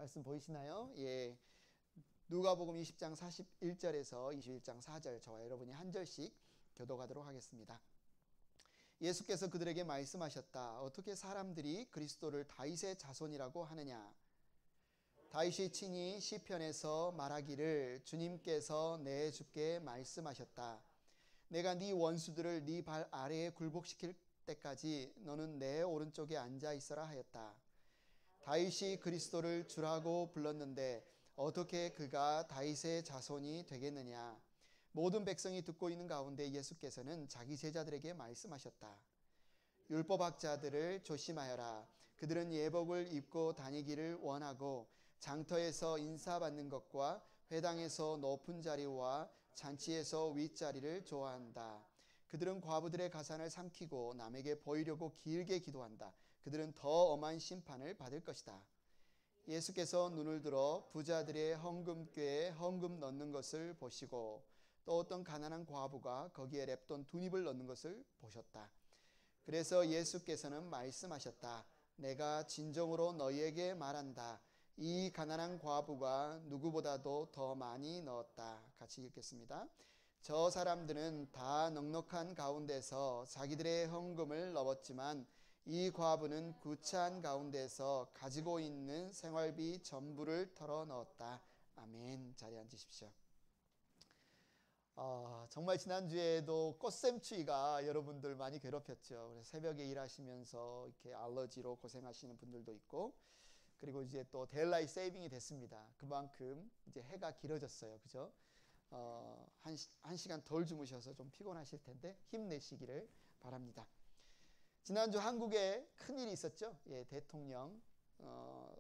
말씀 보이시나요? 예. 누가복음 20장 41절에서 21장 4절 저와 여러분이 한 절씩 교독하도록 하겠습니다. 예수께서 그들에게 말씀하셨다. 어떻게 사람들이 그리스도를 다윗의 자손이라고 하느냐? 다윗이 친히 시편에서 말하기를 주님께서 내 주께 말씀하셨다. 내가 네 원수들을 네 발 아래에 굴복시킬 때까지 너는 내 오른쪽에 앉아 있어라 하였다. 다윗이 그리스도를 주라고 불렀는데 어떻게 그가 다윗의 자손이 되겠느냐? 모든 백성이 듣고 있는 가운데 예수께서는 자기 제자들에게 말씀하셨다. 율법학자들을 조심하여라. 그들은 예복을 입고 다니기를 원하고 장터에서 인사받는 것과 회당에서 높은 자리와 잔치에서 윗자리를 좋아한다. 그들은 과부들의 가산을 삼키고 남에게 보이려고 길게 기도한다. 그들은 더 엄한 심판을 받을 것이다. 예수께서 눈을 들어 부자들의 헌금궤에 헌금 넣는 것을 보시고 또 어떤 가난한 과부가 거기에 랩돈 2립을 넣는 것을 보셨다. 그래서 예수께서는 말씀하셨다. 내가 진정으로 너희에게 말한다. 이 가난한 과부가 누구보다도 더 많이 넣었다. 같이 읽겠습니다. 저 사람들은 다 넉넉한 가운데서 자기들의 헌금을 넣었지만 이 과부는 구차한 가운데서 가지고 있는 생활비 전부를 털어 넣었다. 아멘. 자리에 앉으십시오. 정말 지난주에도 꽃샘추위가 여러분들 많이 괴롭혔죠. 그래서 새벽에 일하시면서 이렇게 알러지로 고생하시는 분들도 있고, 그리고 이제 또 데일라이트 세이빙이 됐습니다. 그만큼 이제 해가 길어졌어요. 그죠? 한 시간 덜 주무셔서 좀 피곤하실 텐데 힘내시기를 바랍니다. 지난주 한국에 큰일이 있었죠. 예, 대통령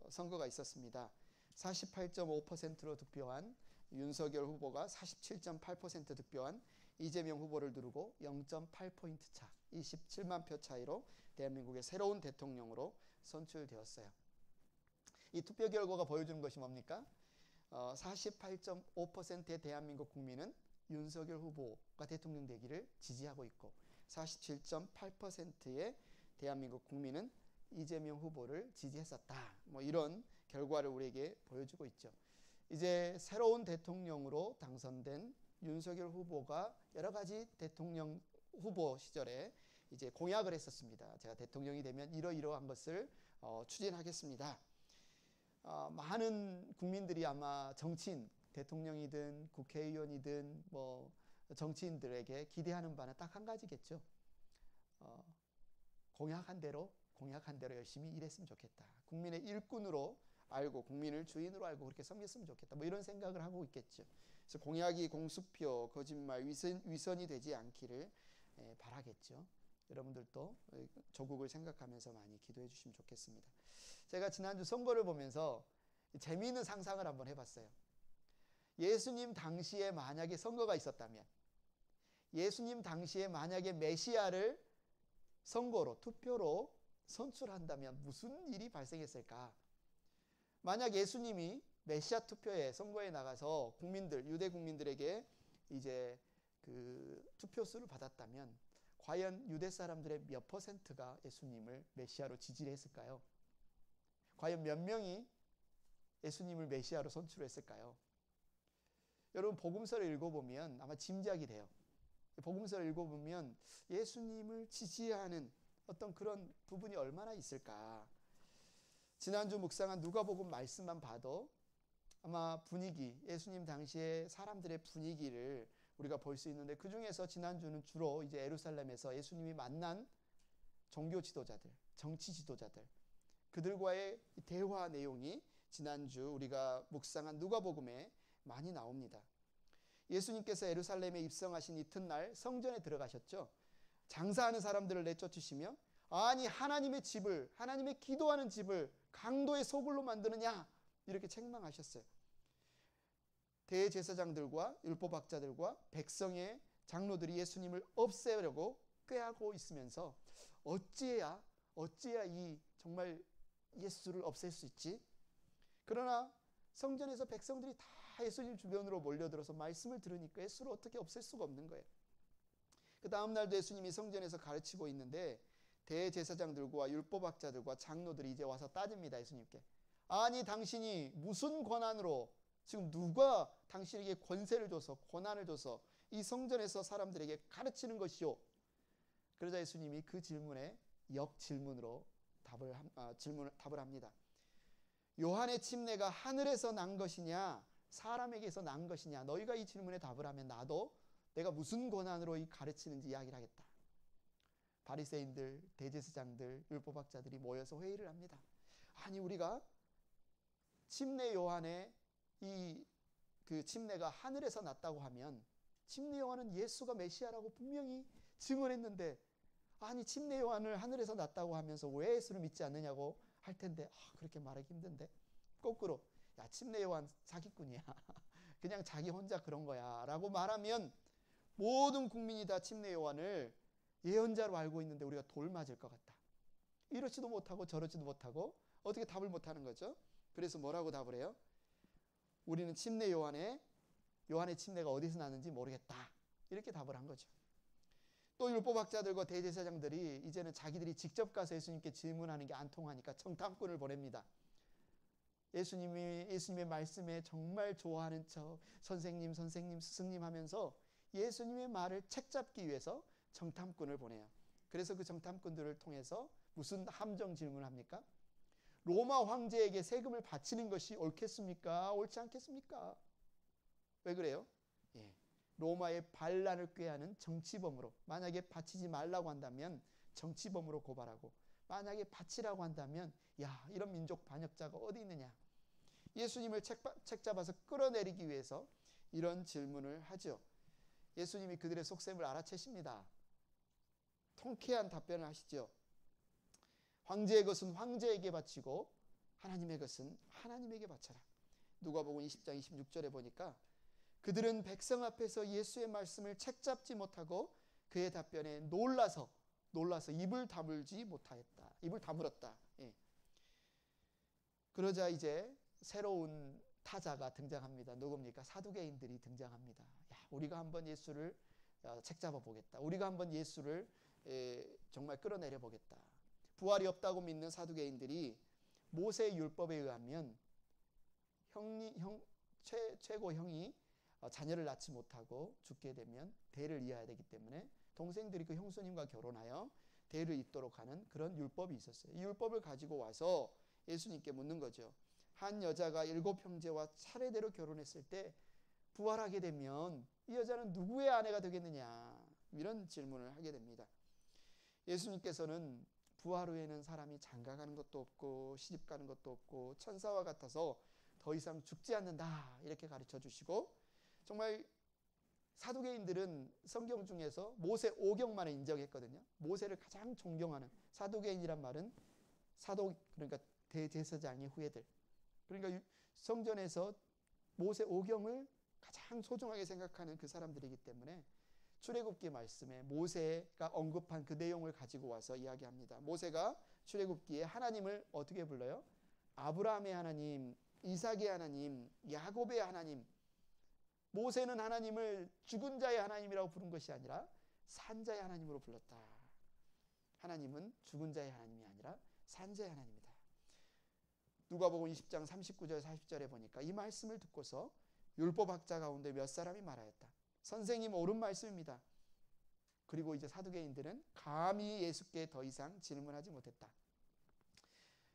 선거가 있었습니다. 48.5%로 득표한 윤석열 후보가 47.8% 득표한 이재명 후보를 누르고 0.8포인트 차, 27만 표 차이로 대한민국의 새로운 대통령으로 선출되었어요. 이 투표 결과가 보여주는 것이 뭡니까? 48.5%의 대한민국 국민은 윤석열 후보가 대통령 되기를 지지하고 있고 47.8%의 대한민국 국민은 이재명 후보를 지지했었다. 뭐 이런 결과를 우리에게 보여주고 있죠. 이제 새로운 대통령으로 당선된 윤석열 후보가 여러 가지 대통령 후보 시절에 이제 공약을 했었습니다. 제가 대통령이 되면 이러이러한 것을 추진하겠습니다. 많은 국민들이 아마 정치인, 대통령이든 국회의원이든 뭐 정치인들에게 기대하는 바는 딱 한 가지겠죠. 공약한 대로 열심히 일했으면 좋겠다. 국민의 일꾼으로 알고 국민을 주인으로 알고 그렇게 섬겼으면 좋겠다. 뭐 이런 생각을 하고 있겠죠. 그래서 공약이 공수표, 거짓말, 위선이 되지 않기를 바라겠죠. 여러분들도 조국을 생각하면서 많이 기도해 주시면 좋겠습니다. 제가 지난주 선거를 보면서 재미있는 상상을 한번 해봤어요. 예수님 당시에 만약에 선거가 있었다면, 예수님 당시에 만약에 메시아를 선거로, 투표로 선출한다면 무슨 일이 발생했을까? 만약 예수님이 메시아 투표에, 선거에 나가서 유대 국민들에게 이제 그 투표수를 받았다면 과연 유대 사람들의 몇 퍼센트가 예수님을 메시아로 지지를 했을까요? 과연 몇 명이 예수님을 메시아로 선출했을까요? 여러분 복음서를 읽어보면 아마 짐작이 돼요. 복음서를 읽어보면 예수님을 지지하는 어떤 그런 부분이 얼마나 있을까? 지난주 묵상한 누가복음 말씀만 봐도 아마 분위기, 예수님 당시의 사람들의 분위기를 우리가 볼 수 있는데, 그 중에서 지난주는 주로 이제 예루살렘에서 예수님이 만난 종교 지도자들, 정치 지도자들, 그들과의 대화 내용이 지난주 우리가 묵상한 누가복음에 많이 나옵니다. 예수님께서 예루살렘에 입성하신 이튿날 성전에 들어가셨죠. 장사하는 사람들을 내쫓으시며 아니 하나님의 집을, 하나님의 기도하는 집을 강도의 소굴로 만드느냐 이렇게 책망하셨어요. 대제사장들과 율법학자들과 백성의 장로들이 예수님을 없애려고 꾀하고 있으면서 어찌해야 이 정말 예수를 없앨 수 있지? 그러나 성전에서 백성들이 다 예수님 주변으로 몰려들어서 말씀을 들으니까 예수를 어떻게 없앨 수가 없는 거예요. 그 다음 날도 예수님이 성전에서 가르치고 있는데 대제사장들과 율법학자들과 장로들이 이제 와서 따집니다. 예수님께. 아니 당신이 무슨 권한으로, 지금 누가 당신에게 권세를 줘서 권한을 줘서 이 성전에서 사람들에게 가르치는 것이요? 그러자 예수님이 그 질문에 역질문으로 답을 합니다. 요한의 침례가 하늘에서 난 것이냐 사람에게서 난 것이냐, 너희가 이 질문에 답을 하면 나도 내가 무슨 권한으로 이 가르치는지 이야기를 하겠다. 바리새인들, 대제사장들, 율법학자들이 모여서 회의를 합니다. 아니 우리가 침례 요한의 그 침례가 하늘에서 났다고 하면 침례 요한은 예수가 메시아라고 분명히 증언했는데, 아니 침례 요한을 하늘에서 났다고 하면서 왜 예수를 믿지 않느냐고 할 텐데, 그렇게 말하기 힘든데, 거꾸로 야 침례 요한 사기꾼이야 그냥 자기 혼자 그런 거야 라고 말하면 모든 국민이 다 침례 요한을 예언자로 알고 있는데 우리가 돌 맞을 것 같다. 이러지도 못하고 저러지도 못하고 어떻게 답을 못하는 거죠? 그래서 뭐라고 답을 해요? 우리는 침례 요한의 침례가 어디서 나는지 모르겠다, 이렇게 답을 한 거죠. 또 율법학자들과 대제사장들이 이제는 자기들이 직접 가서 예수님께 질문하는 게 안 통하니까 청탐꾼을 보냅니다. 예수님의 말씀에 정말 좋아하는 척 선생님 스승님 하면서 예수님의 말을 책잡기 위해서 정탐꾼을 보내요. 그래서 그 정탐꾼들을 통해서 무슨 함정 질문을 합니까? 로마 황제에게 세금을 바치는 것이 옳겠습니까? 옳지 않겠습니까? 왜 그래요? 로마의 반란을 꾀하는 정치범으로, 만약에 바치지 말라고 한다면 정치범으로 고발하고, 만약에 바치라고 한다면 야 이런 민족 반역자가 어디 있느냐, 예수님을 책잡아서 끌어내리기 위해서 이런 질문을 하죠. 예수님이 그들의 속셈을 알아채십니다. 통쾌한 답변을 하시죠. 황제의 것은 황제에게 바치고 하나님의 것은 하나님에게 바쳐라. 누가복음 20장 26절에 보니까 그들은 백성 앞에서 예수의 말씀을 책잡지 못하고 그의 답변에 놀라서 입을 다물지 못하였다. 입을 다물었다. 그러자 이제 새로운 타자가 등장합니다. 누굽니까? 사두개인들이 등장합니다. 우리가 한번 예수를 책잡아 보겠다. 우리가 한번 예수를 정말 끌어내려 보겠다. 부활이 없다고 믿는 사두개인들이 모세의 율법에 의하면 최고 형이 자녀를 낳지 못하고 죽게 되면 대를 이어야 되기 때문에 동생들이 그 형수님과 결혼하여 대를 잇도록 하는 그런 율법이 있었어요. 이 율법을 가지고 와서 예수님께 묻는 거죠. 한 여자가 7 형제와 차례대로 결혼했을 때 부활하게 되면 이 여자는 누구의 아내가 되겠느냐, 이런 질문을 하게 됩니다. 예수님께서는 부활 후에는 사람이 장가가는 것도 없고 시집 가는 것도 없고 천사와 같아서 더 이상 죽지 않는다, 이렇게 가르쳐 주시고, 정말 사두개인들은 성경 중에서 모세 오경만을 인정했거든요. 모세를 가장 존경하는, 사두개인이란 말은 그러니까 대제사장의 후예들, 그러니까 성전에서 모세 오경을 가장 소중하게 생각하는 그 사람들이기 때문에 출애굽기 말씀에 모세가 언급한 그 내용을 가지고 와서 이야기합니다. 모세가 출애굽기에 하나님을 어떻게 불러요? 아브라함의 하나님, 이삭의 하나님, 야곱의 하나님. 모세는 하나님을 죽은 자의 하나님이라고 부른 것이 아니라 산 자의 하나님으로 불렀다. 하나님은 죽은 자의 하나님이 아니라 산 자의 하나님이다. 누가복음 20장 39절 40절에 보니까 이 말씀을 듣고서 율법학자 가운데 몇 사람이 말하였다. 선생님 옳은 말씀입니다. 그리고 이제 사두개인들은 감히 예수께 더 이상 질문하지 못했다.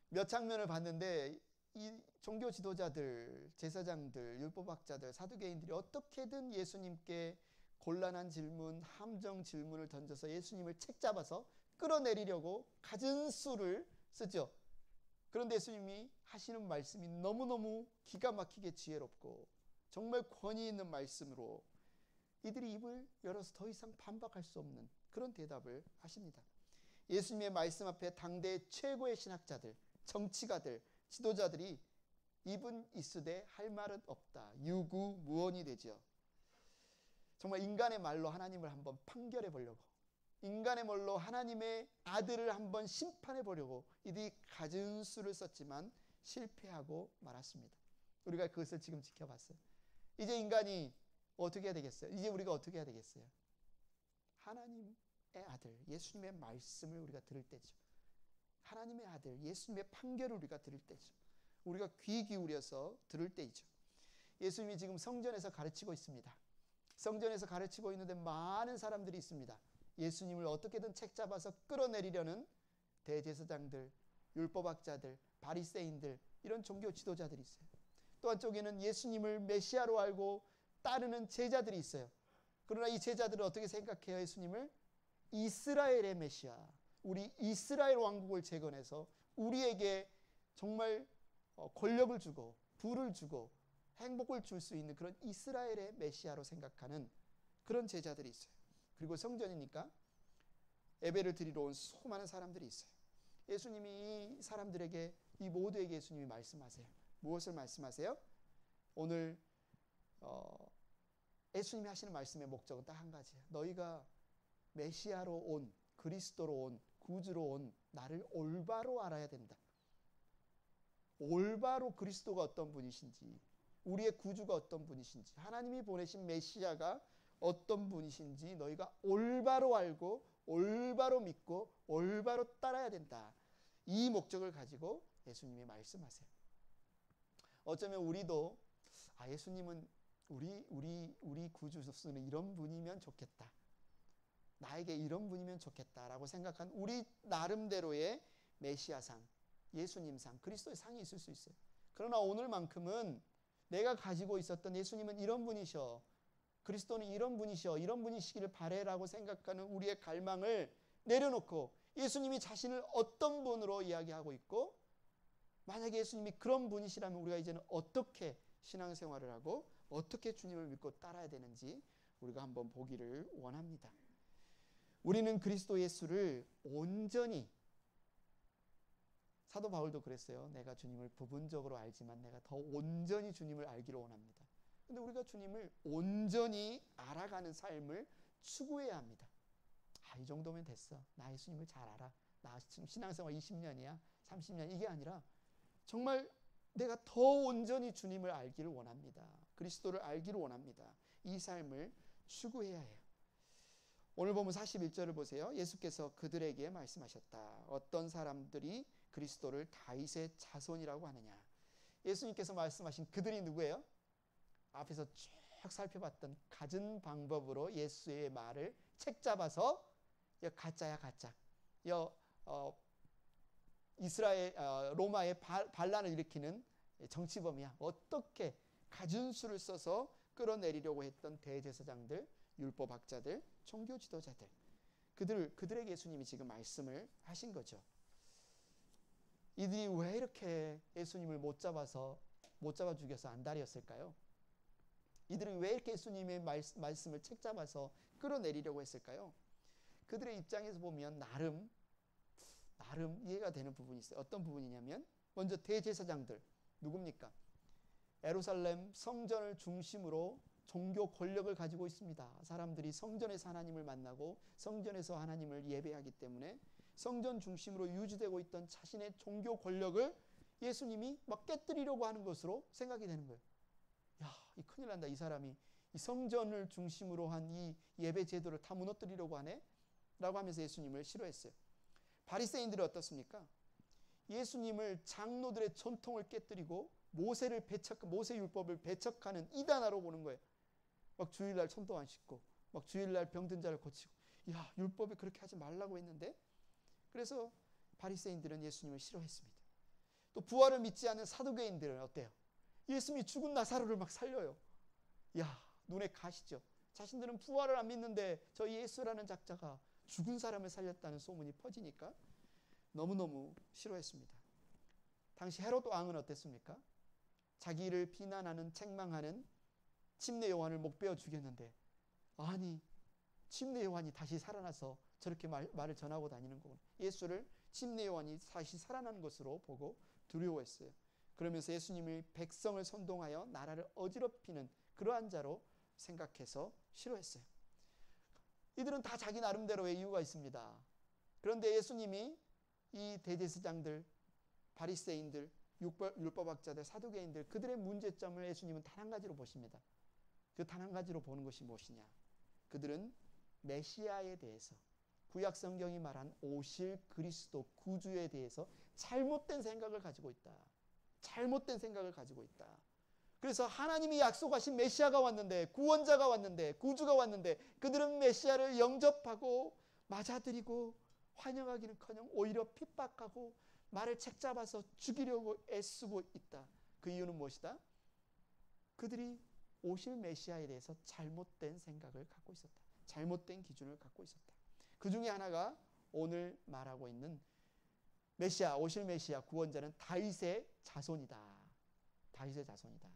몇 장면을 봤는데 이 종교 지도자들, 제사장들, 율법학자들, 사두개인들이 어떻게든 예수님께 곤란한 질문, 함정 질문을 던져서 예수님을 책잡아서 끌어내리려고 갖은 수를 쓰죠. 그런데 예수님이 하시는 말씀이 너무너무 기가 막히게 지혜롭고 정말 권위 있는 말씀으로 이들이 입을 열어서 더 이상 반박할 수 없는 그런 대답을 하십니다. 예수님의 말씀 앞에 당대의 최고의 신학자들, 정치가들, 지도자들이 입은 있으되 할 말은 없다. 유구무원이 되죠. 정말 인간의 말로 하나님을 한번 판결해 보려고, 인간의 말로 하나님의 아들을 한번 심판해 보려고 이들이 갖은 수를 썼지만 실패하고 말았습니다. 우리가 그것을 지금 지켜봤어요. 이제 인간이 어떻게 해야 되겠어요? 이제 우리가 어떻게 해야 되겠어요? 하나님의 아들 예수님의 말씀을 우리가 들을 때죠. 하나님의 아들 예수님의 판결을 우리가 들을 때죠. 우리가 귀 기울여서 들을 때이죠. 예수님이 지금 성전에서 가르치고 있습니다. 성전에서 가르치고 있는데 많은 사람들이 있습니다. 예수님을 어떻게든 책잡아서 끌어내리려는 대제사장들, 율법학자들, 바리새인들, 이런 종교 지도자들이 있어요. 또 한쪽에는 예수님을 메시아로 알고 따르는 제자들이 있어요. 그러나 이 제자들은 어떻게 생각해요? 예수님을 이스라엘의 메시아, 우리 이스라엘 왕국을 재건해서 우리에게 정말 권력을 주고 부를 주고 행복을 줄 수 있는 그런 이스라엘의 메시아로 생각하는 그런 제자들이 있어요. 그리고 성전이니까 예배를 드리러 온 수많은 사람들이 있어요. 예수님이 이 사람들에게, 이 모두에게 예수님이 말씀하세요. 무엇을 말씀하세요? 오늘 예수님이 하시는 말씀의 목적은 딱 한 가지예요. 너희가 메시아로 온, 그리스도로 온, 구주로 온 나를 올바로 알아야 된다. 올바로 그리스도가 어떤 분이신지, 우리의 구주가 어떤 분이신지, 하나님이 보내신 메시아가 어떤 분이신지 너희가 올바로 알고 올바로 믿고 올바로 따라야 된다. 이 목적을 가지고 예수님이 말씀하세요. 어쩌면 우리도 예수님은 우리 구주로서는 이런 분이면 좋겠다, 나에게 이런 분이면 좋겠다라고 생각한 우리 나름대로의 메시아상, 예수님상, 그리스도의 상이 있을 수 있어요. 그러나 오늘만큼은 내가 가지고 있었던 예수님은 이런 분이셔, 그리스도는 이런 분이셔, 이런 분이시기를 바래라고 생각하는 우리의 갈망을 내려놓고 예수님이 자신을 어떤 분으로 이야기하고 있고, 만약에 예수님이 그런 분이시라면 우리가 이제는 어떻게 신앙생활을 하고 어떻게 주님을 믿고 따라야 되는지 우리가 한번 보기를 원합니다. 우리는 그리스도 예수를 온전히, 사도 바울도 그랬어요. 내가 주님을 부분적으로 알지만 내가 더 온전히 주님을 알기를 원합니다. 근데 우리가 주님을 온전히 알아가는 삶을 추구해야 합니다. 이 정도면 됐어. 나 예수님을 잘 알아. 나 지금 신앙생활 20년이야. 30년. 이게 아니라 정말 내가 더 온전히 주님을 알기를 원합니다. 그리스도를 알기를 원합니다. 이 삶을 추구해야 해요. 오늘 보면 41절을 보세요. 예수께서 그들에게 말씀하셨다. 어떤 사람들이 그리스도를 다윗의 자손이라고 하느냐. 예수님께서 말씀하신 그들이 누구예요? 앞에서 쭉 살펴봤던 갖은 방법으로 예수의 말을 책잡아서 가짜야 가짜. 이스라엘 로마의 반란을 일으키는 정치범이야. 어떻게 갖은 수를 써서 끌어내리려고 했던 대제사장들, 율법학자들, 종교 지도자들, 그들에게 예수님이 지금 말씀을 하신 거죠. 이들이 왜 이렇게 예수님을 못 잡아 죽여서 안달이었을까요? 이들이 왜 이렇게 예수님의 말씀을 책잡아서 끌어내리려고 했을까요? 그들의 입장에서 보면 나름 이해가 되는 부분이 있어요. 어떤 부분이냐면, 먼저 대제사장들, 누굽니까? 예루살렘 성전을 중심으로 종교 권력을 가지고 있습니다. 사람들이 성전에서 하나님을 만나고 성전에서 하나님을 예배하기 때문에 성전 중심으로 유지되고 있던 자신의 종교 권력을 예수님이 막 깨뜨리려고 하는 것으로 생각이 되는 거예요. 이 큰일 난다. 이 사람이 이 성전을 중심으로 한 이 예배 제도를 다 무너뜨리려고 하네? 라고 하면서 예수님을 싫어했어요. 바리새인들은 어떻습니까? 예수님을 장로들의 전통을 깨뜨리고 모세 율법을 배척하는 이단아로 보는 거예요. 막 주일날 손도 안 씻고, 막 주일날 병든 자를 고치고, 율법에 그렇게 하지 말라고 했는데, 그래서 바리새인들은 예수님을 싫어했습니다. 또 부활을 믿지 않는 사두개인들은 어때요? 예수님이 죽은 나사로를 막 살려요. 눈에 가시죠. 자신들은 부활을 안 믿는데 저 예수라는 작자가 죽은 사람을 살렸다는 소문이 퍼지니까 너무너무 싫어했습니다. 당시 헤롯 왕은 어땠습니까? 자기를 비난하는, 책망하는 침례 요한을 목베어 죽였는데, 아니 침례 요한이 다시 살아나서 저렇게 말을 전하고 다니는 거구나. 예수를 침례 요한이 다시 살아난 것으로 보고 두려워했어요. 그러면서 예수님이 백성을 선동하여 나라를 어지럽히는 그러한 자로 생각해서 싫어했어요. 이들은 다 자기 나름대로의 이유가 있습니다. 그런데 예수님이 이 대제사장들, 바리새인들, 율법학자들, 사두개인들, 그들의 문제점을 예수님은 단 한 가지로 보십니다. 그 단 한 가지로 보는 것이 무엇이냐? 그들은 메시아에 대해서, 구약 성경이 말한 오실 그리스도 구주에 대해서 잘못된 생각을 가지고 있다. 잘못된 생각을 가지고 있다. 그래서 하나님이 약속하신 메시아가 왔는데, 구원자가 왔는데, 구주가 왔는데 그들은 메시아를 영접하고 맞아들이고 환영하기는커녕 오히려 핍박하고 말을 책잡아서 죽이려고 애쓰고 있다. 그 이유는 무엇이다? 그들이 오실 메시아에 대해서 잘못된 생각을 갖고 있었다. 잘못된 기준을 갖고 있었다. 그 중에 하나가 오늘 말하고 있는 메시아, 오실 메시아, 구원자는 다윗의 자손이다. 다윗의 자손이다.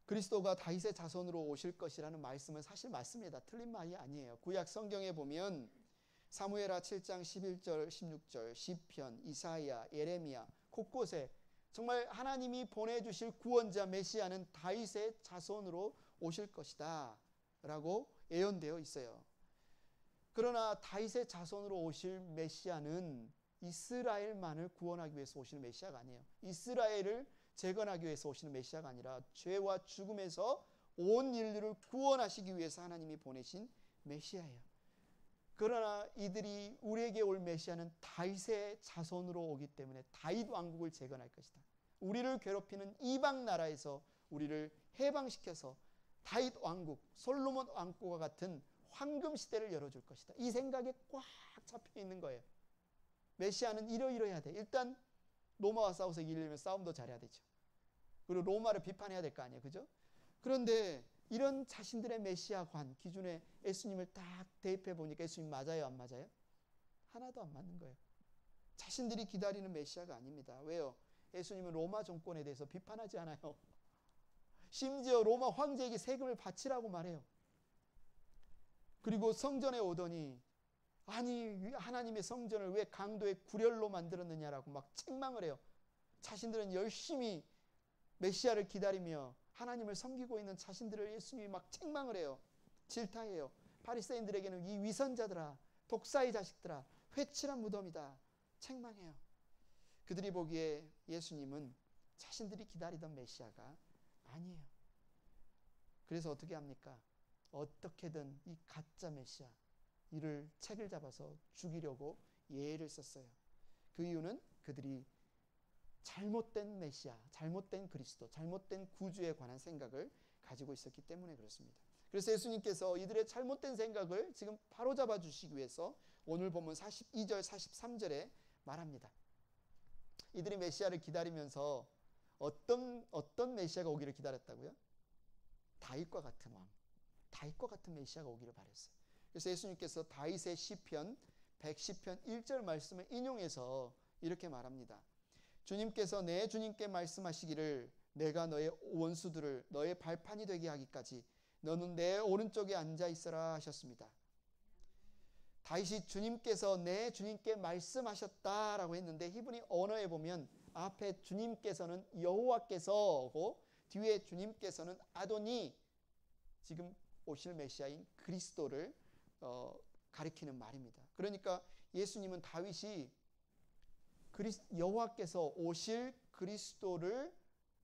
그리스도가 다윗의 자손으로 오실 것이라는 말씀은 사실 맞습니다. 틀린 말이 아니에요. 구약 성경에 보면 사무엘하 7장 11절, 16절, 시편, 이사야, 예레미야 곳곳에 정말 하나님이 보내주실 구원자 메시아는 다윗의 자손으로 오실 것이다 라고 예언되어 있어요. 그러나 다윗의 자손으로 오실 메시아는 이스라엘만을 구원하기 위해서 오시는 메시아가 아니에요. 이스라엘을 재건하기 위해서 오시는 메시아가 아니라 죄와 죽음에서 온 인류를 구원하시기 위해서 하나님이 보내신 메시아예요. 그러나 이들이 우리에게 올 메시아는 다윗의 자손으로 오기 때문에 다윗 왕국을 재건할 것이다. 우리를 괴롭히는 이방 나라에서 우리를 해방시켜서 다윗 왕국, 솔로몬 왕국과 같은 황금 시대를 열어줄 것이다. 이 생각에 꽉 잡혀 있는 거예요. 메시아는 이러이러해야 돼. 일단 로마와 싸워서 이기려면 싸움도 잘해야 되죠. 그리고 로마를 비판해야 될 거 아니에요. 그죠? 그런데 이런 자신들의 메시아관 기준에 예수님을 딱 대입해 보니까 예수님 맞아요, 안 맞아요? 하나도 안 맞는 거예요. 자신들이 기다리는 메시아가 아닙니다. 왜요? 예수님은 로마 정권에 대해서 비판하지 않아요. 심지어 로마 황제에게 세금을 바치라고 말해요. 그리고 성전에 오더니 아니 하나님의 성전을 왜 강도의 구렬로 만들었느냐라고 막 책망을 해요. 자신들은 열심히 메시아를 기다리며 하나님을 섬기고 있는 자신들을 예수님이 막 책망을 해요. 질타해요. 바리새인들에게는 이 위선자들아, 독사의 자식들아, 회칠한 무덤이다. 책망해요. 그들이 보기에 예수님은 자신들이 기다리던 메시아가 아니에요. 그래서 어떻게 합니까? 어떻게든 이 가짜 메시아 이를 책을 잡아서 죽이려고 예를 썼어요. 그 이유는 그들이 잘못된 메시아, 잘못된 그리스도, 잘못된 구주에 관한 생각을 가지고 있었기 때문에 그렇습니다. 그래서 예수님께서 이들의 잘못된 생각을 지금 바로잡아 주시기 위해서 오늘 보면 42절, 43절에 말합니다. 이들이 메시아를 기다리면서 어떤 메시아가 오기를 기다렸다고요? 다윗과 같은 왕, 다윗과 같은 메시아가 오기를 바랬어요. 그래서 예수님께서 다윗의 시편 110편 1절 말씀을 인용해서 이렇게 말합니다. 주님께서 내 주님께 말씀하시기를 내가 너의 원수들을 너의 발판이 되게 하기까지 너는 내 오른쪽에 앉아 있어라 하셨습니다. 다윗이 주님께서 내 주님께 말씀하셨다라고 했는데 히브리 언어에 보면 앞에 주님께서는 여호와께서고 뒤에 주님께서는 아도니, 지금 오실 메시아인 그리스도를 가리키는 말입니다. 그러니까 예수님은 다윗이 여호와께서 오실 그리스도를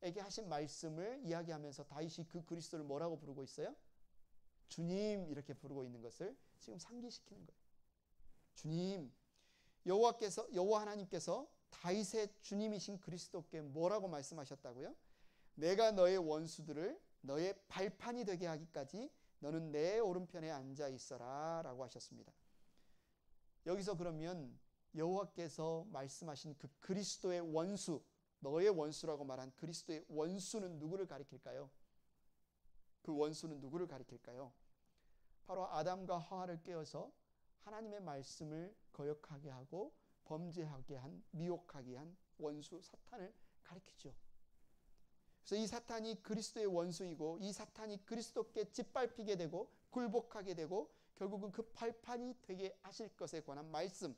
에게 하신 말씀을 이야기하면서 다윗이 그 그리스도를 뭐라고 부르고 있어요? 주님 이렇게 부르고 있는 것을 지금 상기시키는 거예요. 주님, 여호와 하나님께서 다윗의 주님이신 그리스도께 뭐라고 말씀하셨다고요? 내가 너의 원수들을 너의 발판이 되게 하기까지 너는 내 오른편에 앉아 있어라 라고 하셨습니다. 여기서 그러면 여호와께서 말씀하신 그 그리스도의 원수, 너의 원수라고 말한 그리스도의 원수는 누구를 가리킬까요? 그 원수는 누구를 가리킬까요? 바로 아담과 하와를 깨어서 하나님의 말씀을 거역하게 하고 범죄하게 한, 미혹하게 한 원수 사탄을 가리키죠. 그래서 이 사탄이 그리스도의 원수이고 이 사탄이 그리스도께 짓밟히게 되고 굴복하게 되고 결국은 그 발판이 되게 하실 것에 관한 말씀,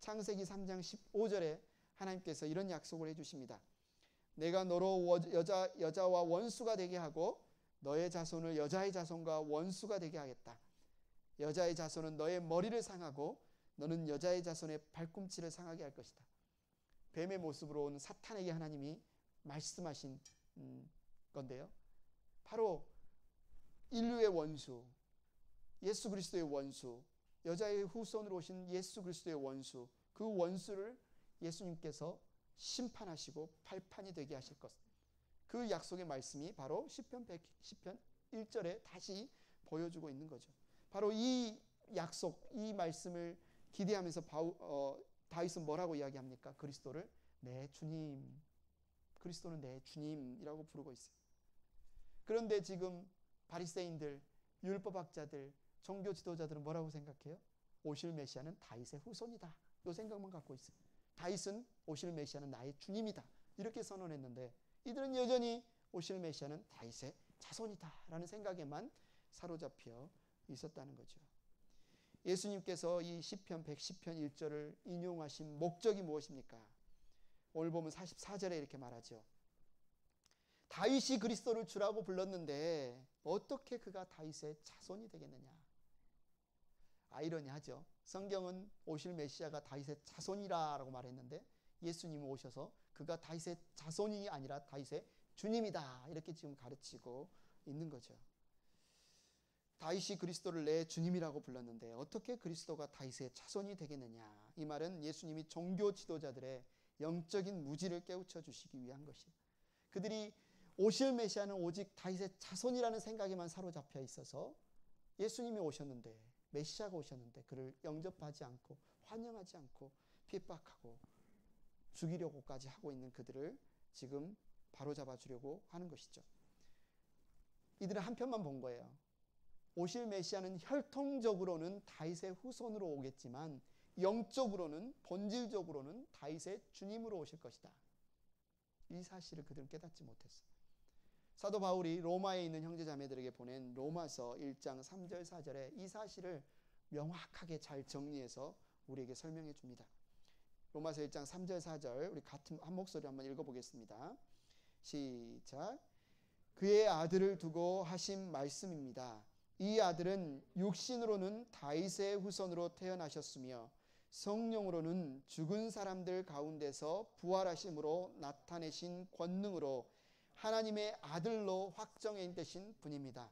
창세기 3장 15절에 하나님께서 이런 약속을 해주십니다. 내가 너로 여자와 원수가 되게 하고 너의 자손을 여자의 자손과 원수가 되게 하겠다. 여자의 자손은 너의 머리를 상하고 너는 여자의 자손의 발꿈치를 상하게 할 것이다. 뱀의 모습으로 온 사탄에게 하나님이 말씀하신 건데요. 바로 인류의 원수, 예수 그리스도의 원수, 여자의 후손으로 오신 예수 그리스도의 원수, 그 원수를 예수님께서 심판하시고 발판이 되게 하실 것. 그 약속의 말씀이 바로 시편 1절에 다시 보여주고 있는 거죠. 바로 이 약속, 이 말씀을 기대하면서 다윗은 뭐라고 이야기합니까? 그리스도를 내 주님, 그리스도는 내 주님이라고 부르고 있어요. 그런데 지금 바리새인들, 율법학자들, 종교 지도자들은 뭐라고 생각해요? 오실 메시아는 다윗의 후손이다. 이 생각만 갖고 있어요. 다윗은 오실 메시아는 나의 주님이다. 이렇게 선언했는데 이들은 여전히 오실 메시아는 다윗의 자손이다 라는 생각에만 사로잡혀 있었다는 거죠. 예수님께서 이 시편 110편 1절을 인용하신 목적이 무엇입니까? 오늘 보면 44절에 이렇게 말하죠. 다윗이 그리스도를 주라고 불렀는데 어떻게 그가 다윗의 자손이 되겠느냐. 아이러니하죠. 성경은 오실 메시아가 다윗의 자손이라고 말했는데 예수님이 오셔서 그가 다윗의 자손이 아니라 다윗의 주님이다 이렇게 지금 가르치고 있는 거죠. 다윗이 그리스도를 내 주님이라고 불렀는데 어떻게 그리스도가 다윗의 자손이 되겠느냐. 이 말은 예수님이 종교 지도자들의 영적인 무지를 깨우쳐 주시기 위한 것이에요. 그들이 오실 메시아는 오직 다윗의 자손이라는 생각에만 사로잡혀 있어서 예수님이 오셨는데, 메시아가 오셨는데 그를 영접하지 않고 환영하지 않고 핍박하고 죽이려고까지 하고 있는 그들을 지금 바로잡아 주려고 하는 것이죠. 이들은 한편만 본 거예요. 오실 메시아는 혈통적으로는 다윗의 후손으로 오겠지만 영적으로는, 본질적으로는 다윗의 주님으로 오실 것이다. 이 사실을 그들은 깨닫지 못했어요. 사도 바울이 로마에 있는 형제자매들에게 보낸 로마서 1장 3절 4절에 이 사실을 명확하게 잘 정리해서 우리에게 설명해 줍니다. 로마서 1장 3절 4절 우리 같은 한 목소리 한번 읽어보겠습니다. 시작. 그의 아들을 두고 하신 말씀입니다. 이 아들은 육신으로는 다윗의 후손으로 태어나셨으며 성령으로는 죽은 사람들 가운데서 부활하심으로 나타내신 권능으로 하나님의 아들로 확정해 되신 분입니다.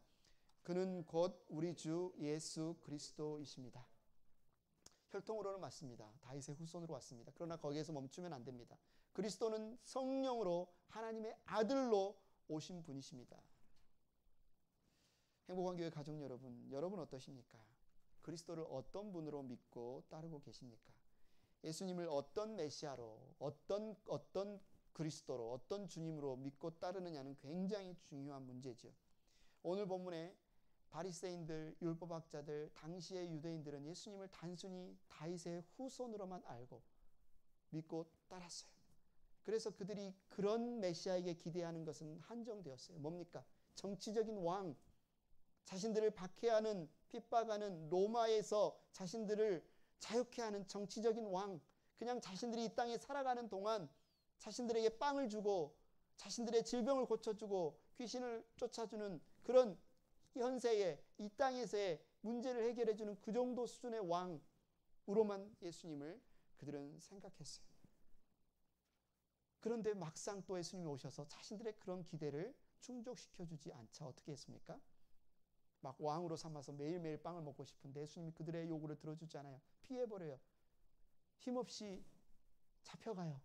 그는 곧 우리 주 예수 그리스도이십니다. 혈통으로는 맞습니다. 다윗의 후손으로 왔습니다. 그러나 거기에서 멈추면 안 됩니다. 그리스도는 성령으로 하나님의 아들로 오신 분이십니다. 행복한 교회 가족 여러분, 여러분 어떠십니까? 그리스도를 어떤 분으로 믿고 따르고 계십니까? 예수님을 어떤 메시아로, 어떤 그리스도로, 어떤 주님으로 믿고 따르느냐는 굉장히 중요한 문제죠. 오늘 본문에 바리새인들, 율법학자들, 당시의 유대인들은 예수님을 단순히 다윗의 후손으로만 알고 믿고 따랐어요. 그래서 그들이 그런 메시아에게 기대하는 것은 한정되었어요. 뭡니까? 정치적인 왕, 자신들을 박해하는, 핍박하는 로마에서 자신들을 자유케 하는 정치적인 왕, 그냥 자신들이 이 땅에 살아가는 동안 자신들에게 빵을 주고 자신들의 질병을 고쳐주고 귀신을 쫓아주는 그런 현세에 이 땅에서의 문제를 해결해주는 그 정도 수준의 왕으로만 예수님을 그들은 생각했어요. 그런데 막상 또 예수님이 오셔서 자신들의 그런 기대를 충족시켜주지 않자 어떻게 했습니까? 막 왕으로 삼아서 매일매일 빵을 먹고 싶은데 예수님이 그들의 요구를 들어주지 않아요. 피해버려요. 힘없이 잡혀가요.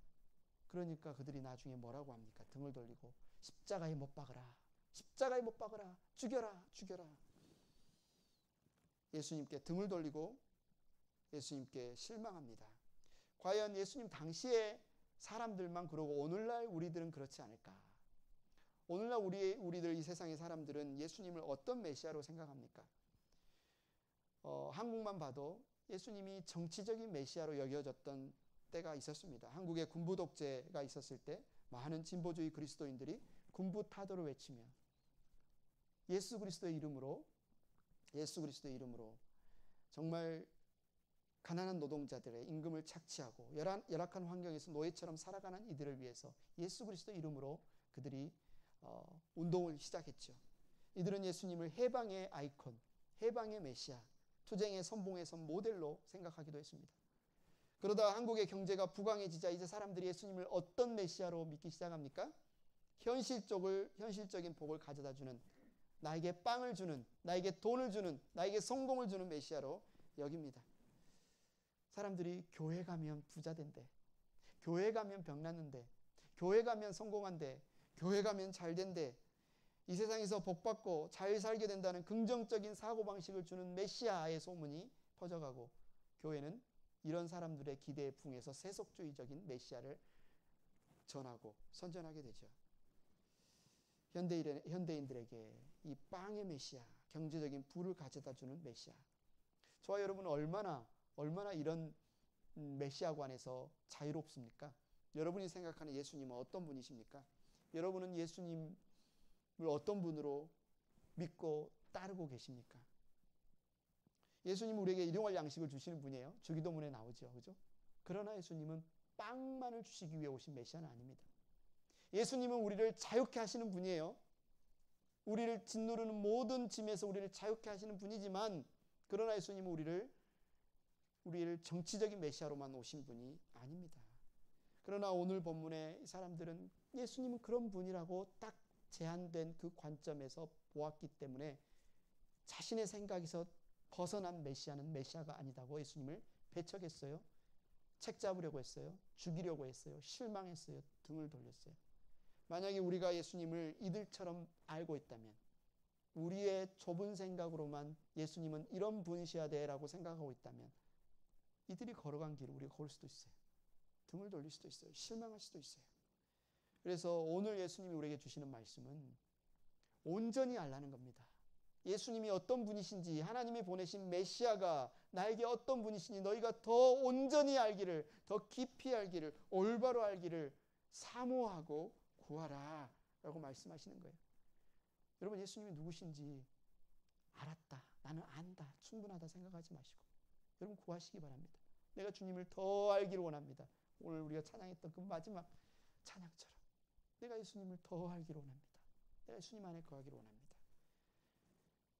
그러니까 그들이 나중에 뭐라고 합니까? 등을 돌리고 십자가에 못 박으라. 십자가에 못 박으라. 죽여라. 죽여라. 예수님께 등을 돌리고 예수님께 실망합니다. 과연 예수님 당시에 사람들만 그러고 오늘날 우리들은 그렇지 않을까? 오늘날 우리들 이 세상의 사람들은 예수님을 어떤 메시아로 생각합니까? 한국만 봐도 예수님이 정치적인 메시아로 여겨졌던 때가 있었습니다. 한국에 군부 독재가 있었을 때 많은 진보주의 그리스도인들이 군부 타도를 외치며 예수 그리스도의 이름으로 정말 가난한 노동자들의 임금을 착취하고 열악한 환경에서 노예처럼 살아가는 이들을 위해서 예수 그리스도의 이름으로 그들이 운동을 시작했죠. 이들은 예수님을 해방의 아이콘, 해방의 메시아, 투쟁의 선봉의 선 모델로 생각하기도 했습니다. 그러다 한국의 경제가 부강해지자 이제 사람들이 예수님을 어떤 메시아로 믿기 시작합니까? 현실적인 복을 가져다주는, 나에게 빵을 주는, 나에게 돈을 주는, 나에게 성공을 주는 메시아로 여깁니다. 사람들이 교회 가면 부자 된대. 교회 가면 병났는데, 교회 가면 성공한대, 교회 가면 잘 된대, 이 세상에서 복받고 잘 살게 된다는 긍정적인 사고방식을 주는 메시아의 소문이 퍼져가고, 교회는 이런 사람들의 기대에 붕해서 세속주의적인 메시아를 전하고 선전하게 되죠. 현대인들에게 이 빵의 메시아, 경제적인 부를 가져다주는 메시아, 저와 여러분은 얼마나 이런 메시아관에서 자유롭습니까? 여러분이 생각하는 예수님은 어떤 분이십니까? 여러분은 예수님을 어떤 분으로 믿고 따르고 계십니까? 예수님은 우리에게 일용할 양식을 주시는 분이에요. 주기도문에 나오죠. 그죠? 그러나 예수님은 빵만을 주시기 위해 오신 메시아는 아닙니다. 예수님은 우리를 자유케 하시는 분이에요. 우리를 짓누르는 모든 짐에서 우리를 자유케 하시는 분이지만, 그러나 예수님은 우리를 정치적인 메시아로만 오신 분이 아닙니다. 그러나 오늘 본문의 사람들은 예수님은 그런 분이라고 딱 제한된 그 관점에서 보았기 때문에 자신의 생각에서 벗어난 메시아는 메시아가 아니다고 예수님을 배척했어요. 책 잡으려고 했어요. 죽이려고 했어요. 실망했어요. 등을 돌렸어요. 만약에 우리가 예수님을 이들처럼 알고 있다면, 우리의 좁은 생각으로만 예수님은 이런 분이셔야 돼라고 생각하고 있다면, 이들이 걸어간 길을 우리가 걸을 수도 있어요. 등을 돌릴 수도 있어요. 실망할 수도 있어요. 그래서 오늘 예수님이 우리에게 주시는 말씀은 온전히 알라는 겁니다. 예수님이 어떤 분이신지, 하나님이 보내신 메시아가 나에게 어떤 분이신지 너희가 더 온전히 알기를, 더 깊이 알기를, 올바로 알기를 사모하고 구하라 라고 말씀하시는 거예요. 여러분, 예수님이 누구신지 알았다, 나는 안다, 충분하다 생각하지 마시고 여러분 구하시기 바랍니다. 내가 주님을 더 알기를 원합니다. 오늘 우리가 찬양했던 그 마지막 찬양처럼 내가 예수님을 더 알기를 원합니다. 내가 예수님 안에 거하기를 원합니다.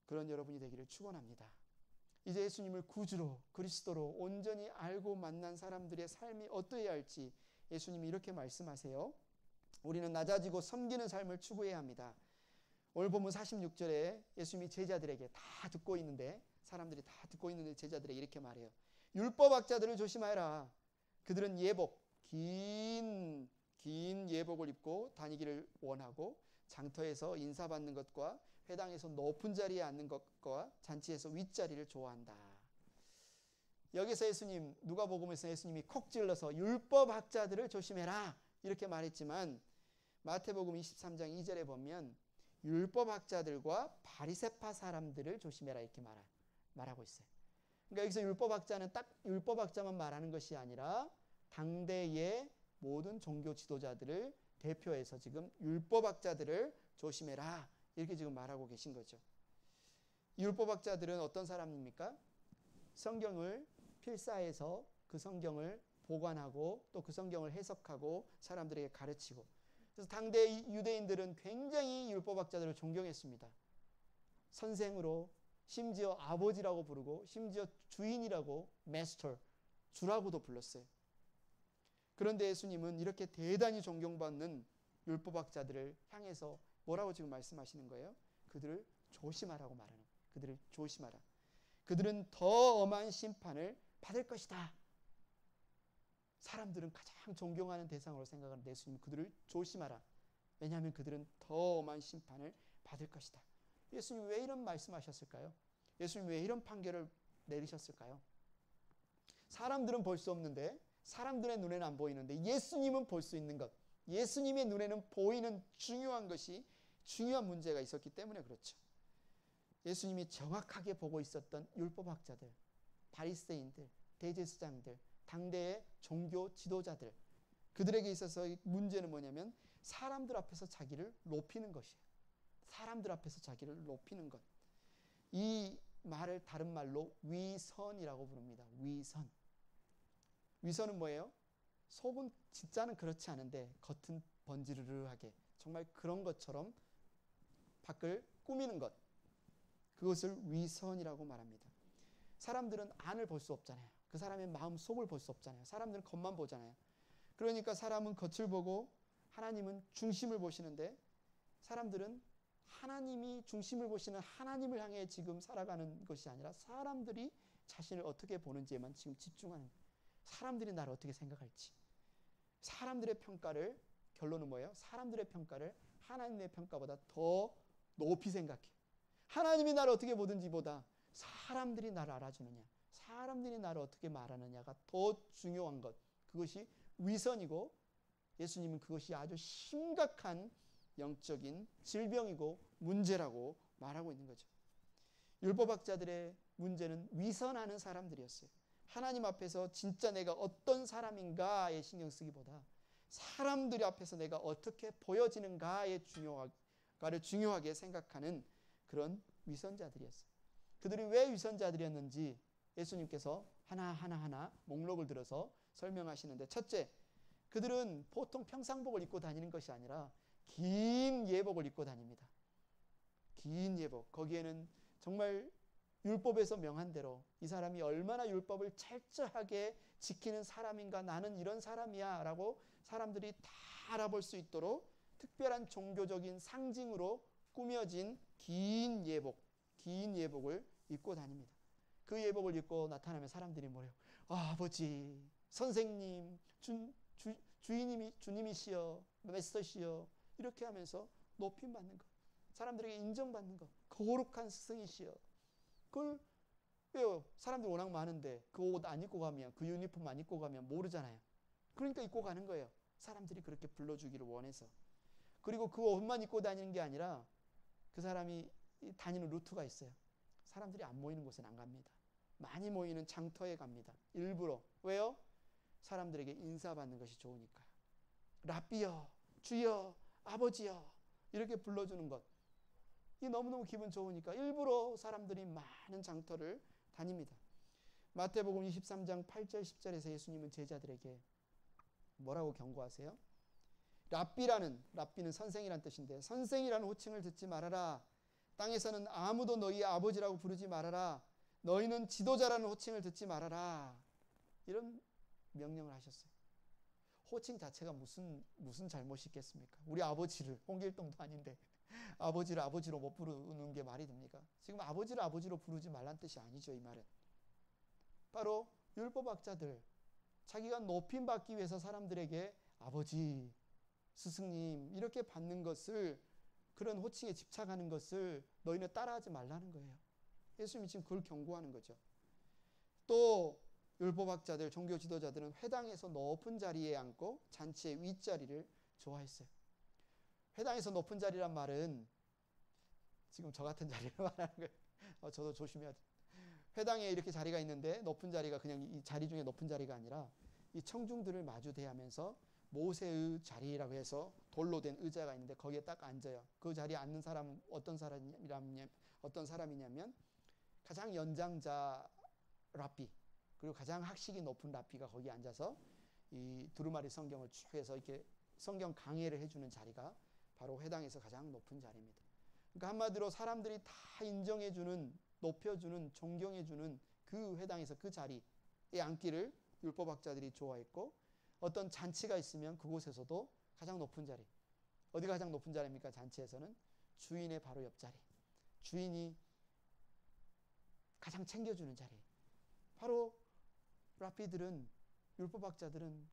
그런 여러분이 되기를 축원합니다. 이제 예수님을 구주로, 그리스도로 온전히 알고 만난 사람들의 삶이 어떠해야 할지 예수님이 이렇게 말씀하세요. 우리는 낮아지고 섬기는 삶을 추구해야 합니다. 오늘 본문 46절에 예수님이 제자들에게 다 듣고 있는데, 사람들이 다 듣고 있는데 제자들에게 이렇게 말해요. 율법학자들을 조심하여라. 그들은 예복, 긴 예복을 입고 다니기를 원하고 장터에서 인사받는 것과 회당에서 높은 자리에 앉는 것과 잔치에서 윗자리를 좋아한다. 여기서 예수님, 누가복음에서 예수님이 콕 찔러서 율법학자들을 조심해라 이렇게 말했지만, 마태복음 23장 2절에 보면 율법학자들과 바리새파 사람들을 조심해라 이렇게 말하고 있어요. 그러니까 여기서 율법학자는 딱 율법학자만 말하는 것이 아니라 당대의 모든 종교 지도자들을 대표해서 지금 율법학자들을 조심해라 이렇게 지금 말하고 계신 거죠. 율법학자들은 어떤 사람입니까? 성경을 필사해서 그 성경을 보관하고 또 그 성경을 해석하고 사람들에게 가르치고, 그래서 당대 유대인들은 굉장히 율법학자들을 존경했습니다. 선생으로, 심지어 아버지라고 부르고, 심지어 주인이라고, 마스터, 주라고도 불렀어요. 그런데 예수님은 이렇게 대단히 존경받는 율법학자들을 향해서 뭐라고 지금 말씀하시는 거예요? 그들을 조심하라고 말하는 거예요. 그들을 조심하라. 그들은 더 엄한 심판을 받을 것이다. 사람들은 가장 존경하는 대상으로 생각하는 예수님, 그들을 조심하라. 왜냐하면 그들은 더 엄한 심판을 받을 것이다. 예수님 왜 이런 말씀하셨을까요? 예수님 왜 이런 판결을 내리셨을까요? 사람들은 볼 수 없는데, 사람들의 눈에는 안 보이는데 예수님은 볼 수 있는 것, 예수님의 눈에는 보이는 중요한 것이, 중요한 문제가 있었기 때문에 그렇죠. 예수님이 정확하게 보고 있었던 율법학자들, 바리새인들, 대제사장들, 당대의 종교 지도자들, 그들에게 있어서의 문제는 뭐냐면 사람들 앞에서 자기를 높이는 것이에요. 사람들 앞에서 자기를 높이는 것. 이 말을 다른 말로 위선이라고 부릅니다. 위선. 위선은 뭐예요? 속은 진짜는 그렇지 않은데 겉은 번지르르하게 정말 그런 것처럼 밖을 꾸미는 것. 그것을 위선이라고 말합니다. 사람들은 안을 볼 수 없잖아요. 그 사람의 마음 속을 볼 수 없잖아요. 사람들은 겉만 보잖아요. 그러니까 사람은 겉을 보고 하나님은 중심을 보시는데, 사람들은 하나님이 중심을 보시는 하나님을 향해 지금 살아가는 것이 아니라 사람들이 자신을 어떻게 보는지에만 지금 집중하는 거예요. 사람들이 나를 어떻게 생각할지, 사람들의 평가를, 결론은 뭐예요? 사람들의 평가를 하나님의 평가보다 더 높이 생각해. 하나님이 나를 어떻게 보든지보다 사람들이 나를 알아주느냐, 사람들이 나를 어떻게 말하느냐가 더 중요한 것. 그것이 위선이고, 예수님은 그것이 아주 심각한 영적인 질병이고 문제라고 말하고 있는 거죠. 율법학자들의 문제는 위선하는 사람들이었어요. 하나님 앞에서 진짜 내가 어떤 사람인가에 신경 쓰기보다 사람들 앞에서 내가 어떻게 보여지는가를 중요하게 생각하는 그런 위선자들이었어요. 그들이 왜 위선자들이었는지 예수님께서 하나하나 목록을 들어서 설명하시는데, 첫째, 그들은 보통 평상복을 입고 다니는 것이 아니라 긴 예복을 입고 다닙니다. 긴 예복. 거기에는 정말 율법에서 명한 대로 이 사람이 얼마나 율법을 철저하게 지키는 사람인가, 나는 이런 사람이야 라고 사람들이 다 알아볼 수 있도록 특별한 종교적인 상징으로 꾸며진 긴 예복을 입고 다닙니다. 그 예복을 입고 나타나면 사람들이 뭐래요? 아버지, 선생님, 주님이시여, 메스터시여, 이렇게 하면서 높임받는 것, 사람들에게 인정받는 것, 거룩한 스승이시여. 그걸 왜요? 사람들이 워낙 많은데 그 옷 안 입고 가면, 그 유니폼 안 입고 가면 모르잖아요. 그러니까 입고 가는 거예요. 사람들이 그렇게 불러주기를 원해서. 그리고 그 옷만 입고 다니는 게 아니라 그 사람이 다니는 루트가 있어요. 사람들이 안 모이는 곳은 안 갑니다. 많이 모이는 장터에 갑니다. 일부러. 왜요? 사람들에게 인사받는 것이 좋으니까요. 랍비여, 주여, 아버지여 이렇게 불러주는 것, 이 너무너무 기분 좋으니까 일부러 사람들이 많은 장터를 다닙니다. 마태복음 23장 8절 10절에서 예수님은 제자들에게 뭐라고 경고하세요? 랍비는 선생이란 뜻인데, 선생이라는 호칭을 듣지 말아라. 땅에서는 아무도 너희 아버지라고 부르지 말아라. 너희는 지도자라는 호칭을 듣지 말아라. 이런 명령을 하셨어요. 호칭 자체가 무슨 잘못이 있겠습니까? 우리 아버지를, 홍길동도 아닌데 아버지를 아버지로 못 부르는 게 말이 됩니까? 지금 아버지를 아버지로 부르지 말란 뜻이 아니죠. 이 말은 바로 율법학자들, 자기가 높임받기 위해서 사람들에게 아버지, 스승님 이렇게 받는 것을, 그런 호칭에 집착하는 것을 너희는 따라하지 말라는 거예요. 예수님이 지금 그걸 경고하는 거죠. 또 율법학자들, 종교 지도자들은 회당에서 높은 자리에 앉고 잔치의 윗자리를 좋아했어요. 회당에서 높은 자리란 말은 지금 저 같은 자리를 말하는 거예요. 저도 조심해야 돼. 회당에 이렇게 자리가 있는데 높은 자리가 그냥 이 자리 중에 높은 자리가 아니라 이 청중들을 마주 대하면서 모세의 자리라고 해서 돌로 된 의자가 있는데 거기에 딱 앉아요. 그 자리에 앉는 사람은 어떤 사람이냐면 가장 연장자 랍비, 그리고 가장 학식이 높은 랍비가 거기 앉아서 이 두루마리 성경을 쭉 해서 이렇게 성경 강해를 해주는 자리가 바로 회당에서 가장 높은 자리입니다. 그러니까 한마디로 사람들이 다 인정해주는, 높여주는, 존경해주는 그 회당에서 그 자리에 앉기를 율법학자들이 좋아했고, 어떤 잔치가 있으면 그곳에서도 가장 높은 자리, 어디가 가장 높은 자리입니까? 잔치에서는 주인의 바로 옆자리, 주인이 가장 챙겨주는 자리. 바로 랍비들은, 율법학자들은